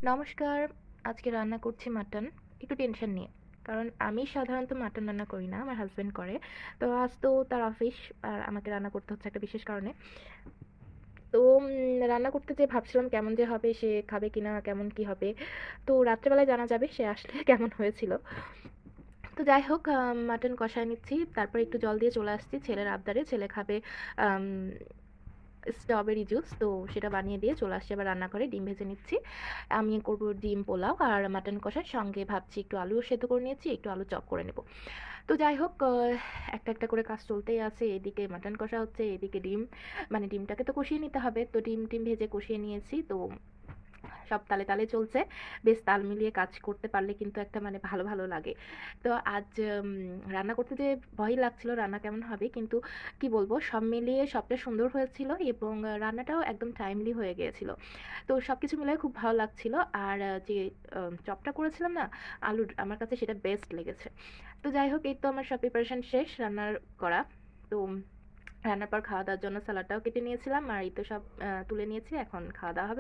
নমস্কার। আজকে রান্না করছি মাটন। একটু টেনশন নিয়ে। কারণ আমি সাধারণত মাটন রান্না করি না, আমার হাসব্যান্ড করে। তো আজ তো তার অফিস আর আমাকে রান্না করতে হচ্ছে একটা বিশেষ কারণে। তো রান্না করতে যেয়ে ভাবছিলাম কেমন যে হবে, সে খাবে কিনা, কেমন কি হবে। তো রাত্রেবেলায় জানা যাবে সে আসলে কেমন হয়েছিল। তো যাই হোক মাটন কষায় নিচ্ছি। তারপর একটু জল দিয়ে চলে আসছি ছেলের আবদারে। ছেলে খাবে আম স্ট্রবেরি জুস, তো সেটা বানিয়ে দিয়ে চলে আসছি আবার রান্নাঘরে। ডিম ভেজে নিচ্ছি। আমি করব ডিম পোলাও আর মাটন কষার সঙ্গে ভাবছি একটু আলুও সেদ্ধ করে নিয়েছি, একটু আলু চপ করে নেব। তো যাই হোক একটা একটা করে কাজ চলতেই আছে। এদিকে মাটন কষা হচ্ছে, এদিকে ডিম, মানে ডিমটাকে তো কষিয়ে নিতে হবে। তো ডিম টিম ভেজে কষিয়ে নিয়েছি। তো সব তালে তালে চলছে। বেশ তাল মিলিয়ে কাজ করতে পারলে কিন্তু একটা মানে ভালো ভালো লাগে। তো আজ রান্না করতে যেয়ে ভয়ই লাগছিল রান্না কেমন হবে, কিন্তু কি বলবো, সব মিলিয়ে সবটা সুন্দর হয়েছিল এবং রান্নাটাও একদম টাইমলি হয়ে গিয়েছিল। তো সব কিছু মিলিয়ে খুব ভালো লাগছিল। আর যে চপটা করেছিলাম না আলুর, আমার কাছে সেটা বেস্ট লেগেছে। তো যাই হোক, এই তো আমার সব প্রিপারেশন শেষ রান্নার করা। তো রান্নার পর খাওয়া দাওয়ার জন্য স্যালাডটাও কেটে নিয়েছিলাম, আর এই তো সব তুলে নিয়েছি, এখন খাওয়া দাওয়া হবে।